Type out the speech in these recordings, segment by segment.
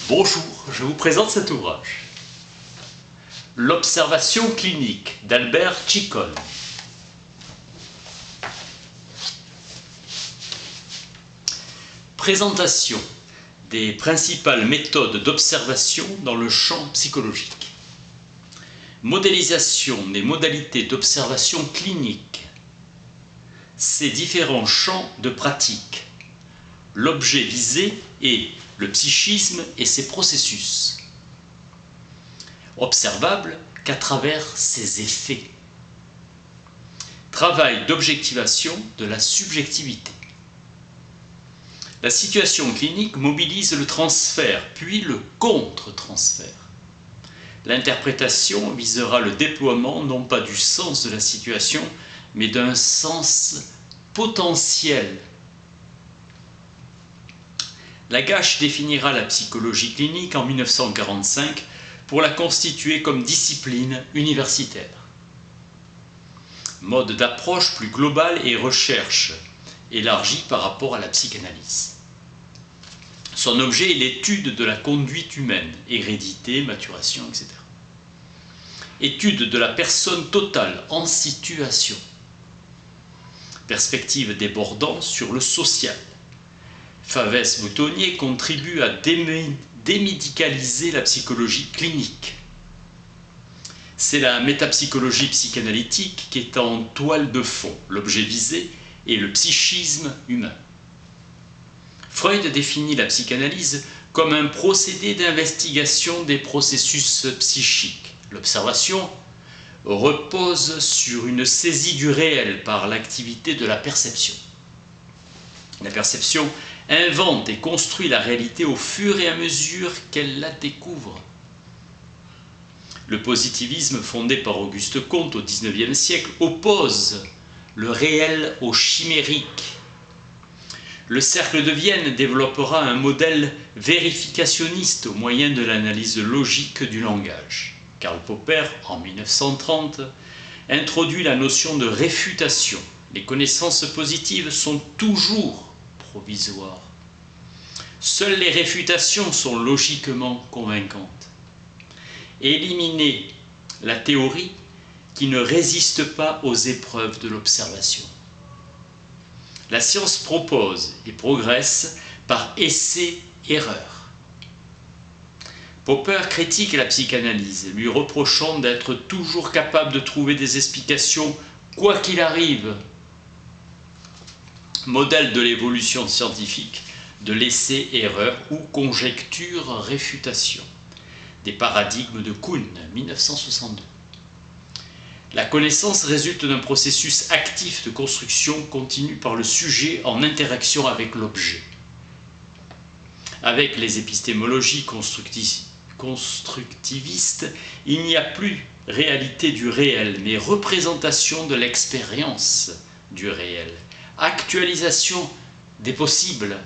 Bonjour, je vous présente cet ouvrage. L'observation clinique d'Albert Ciccone. Présentation des principales méthodes d'observation dans le champ psychologique. Modélisation des modalités d'observation clinique. Ces différents champs de pratique. L'objet visé et le psychisme et ses processus. Observable qu'à travers ses effets. Travail d'objectivation de la subjectivité. La situation clinique mobilise le transfert, puis le contre-transfert. L'interprétation visera le déploiement non pas du sens de la situation, mais d'un sens potentiel. Lagache définira la psychologie clinique en 1945 pour la constituer comme discipline universitaire. Mode d'approche plus global et recherche élargie par rapport à la psychanalyse. Son objet est l'étude de la conduite humaine, hérédité, maturation, etc. Étude de la personne totale en situation. Perspective débordant sur le social. Favès-Boutonnier contribue à démédicaliser la psychologie clinique. C'est la métapsychologie psychanalytique qui est en toile de fond, l'objet visé et le psychisme humain. Freud définit la psychanalyse comme un procédé d'investigation des processus psychiques. L'observation repose sur une saisie du réel par l'activité de la perception. La perception invente et construit la réalité au fur et à mesure qu'elle la découvre. Le positivisme fondé par Auguste Comte au XIXe siècle oppose le réel au chimérique. Le cercle de Vienne développera un modèle vérificationniste au moyen de l'analyse logique du langage. Karl Popper, en 1930, introduit la notion de réfutation. Les connaissances positives sont toujours provisoires. Seules les réfutations sont logiquement convaincantes. Éliminer la théorie qui ne résiste pas aux épreuves de l'observation. La science propose et progresse par essai-erreur. Popper critique la psychanalyse, lui reprochant d'être toujours capable de trouver des explications quoi qu'il arrive. Modèle de l'évolution scientifique, de l'essai-erreur ou conjecture-réfutation. Des paradigmes de Kuhn, 1962. La connaissance résulte d'un processus actif de construction continue par le sujet en interaction avec l'objet. Avec les épistémologies constructivistes, il n'y a plus réalité du réel, mais représentation de l'expérience du réel, actualisation des possibles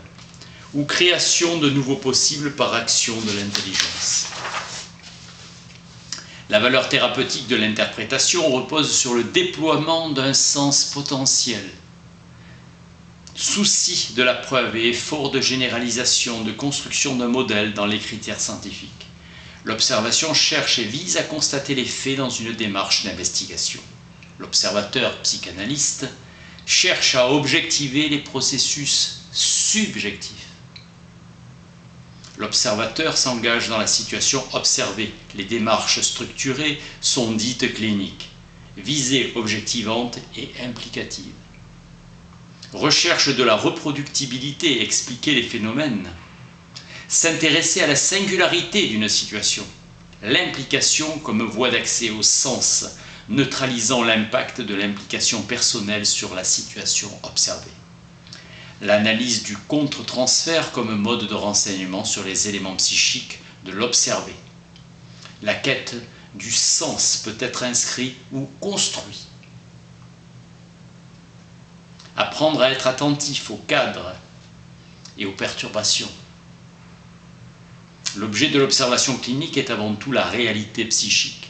ou création de nouveaux possibles par action de l'intelligence. La valeur thérapeutique de l'interprétation repose sur le déploiement d'un sens potentiel. Souci de la preuve et effort de généralisation, de construction d'un modèle dans les critères scientifiques. L'observation cherche et vise à constater les faits dans une démarche d'investigation. L'observateur psychanalyste cherche à objectiver les processus subjectifs. L'observateur s'engage dans la situation observée. Les démarches structurées sont dites cliniques, visée objectivante et implicative. Recherche de la reproductibilité, expliquer les phénomènes. S'intéresser à la singularité d'une situation. L'implication comme voie d'accès au sens, neutralisant l'impact de l'implication personnelle sur la situation observée. L'analyse du contre-transfert comme mode de renseignement sur les éléments psychiques de l'observé. La quête du sens peut être inscrit ou construit. Apprendre à être attentif au cadre et aux perturbations. L'objet de l'observation clinique est avant tout la réalité psychique.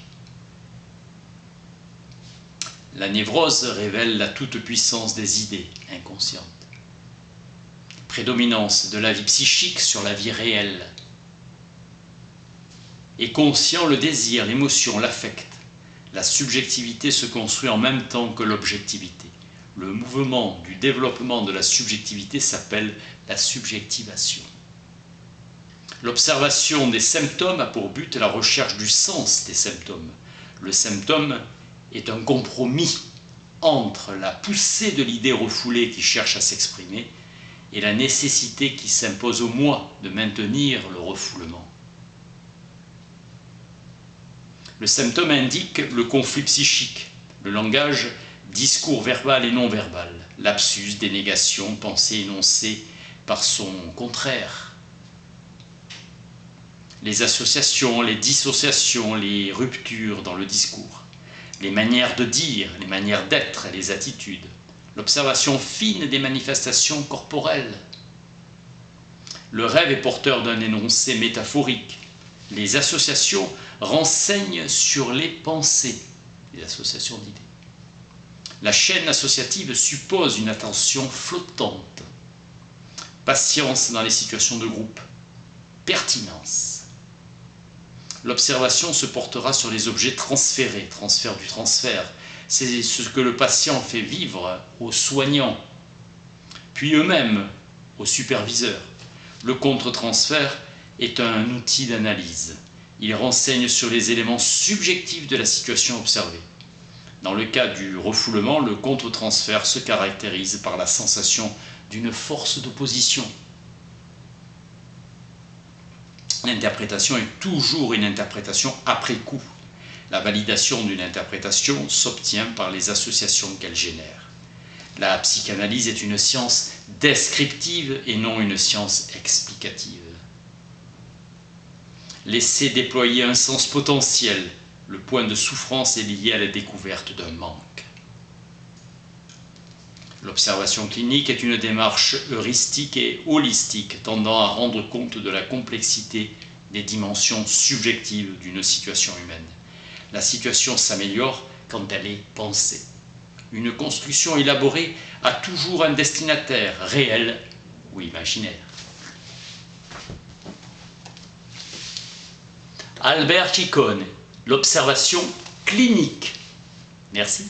La névrose révèle la toute-puissance des idées inconscientes. Prédominance de la vie psychique sur la vie réelle. est conscient, le désir, l'émotion, l'affect. La subjectivité se construit en même temps que l'objectivité. Le mouvement du développement de la subjectivité s'appelle la subjectivation. L'observation des symptômes a pour but la recherche du sens des symptômes. Le symptôme est un compromis entre la poussée de l'idée refoulée qui cherche à s'exprimer et la nécessité qui s'impose au moi de maintenir le refoulement. Le symptôme indique le conflit psychique, le langage, discours verbal et non verbal, lapsus, dénégation, pensée énoncée par son contraire. Les associations, les dissociations, les ruptures dans le discours, les manières de dire, les manières d'être, les attitudes, l'observation fine des manifestations corporelles. Le rêve est porteur d'un énoncé métaphorique. Les associations renseignent sur les pensées, les associations d'idées. La chaîne associative suppose une attention flottante, patience dans les situations de groupe, pertinence. L'observation se portera sur les objets transférés, transfert du transfert. C'est ce que le patient fait vivre aux soignants, puis eux-mêmes aux superviseurs. Le contre-transfert est un outil d'analyse. Il renseigne sur les éléments subjectifs de la situation observée. Dans le cas du refoulement, le contre-transfert se caractérise par la sensation d'une force d'opposition. L'interprétation est toujours une interprétation après coup. La validation d'une interprétation s'obtient par les associations qu'elle génère. La psychanalyse est une science descriptive et non une science explicative. Laisser déployer un sens potentiel, le point de souffrance est lié à la découverte d'un manque. L'observation clinique est une démarche heuristique et holistique tendant à rendre compte de la complexité des dimensions subjectives d'une situation humaine. La situation s'améliore quand elle est pensée. Une construction élaborée a toujours un destinataire, réel ou imaginaire. Albert Ciccone, l'observation clinique. Merci.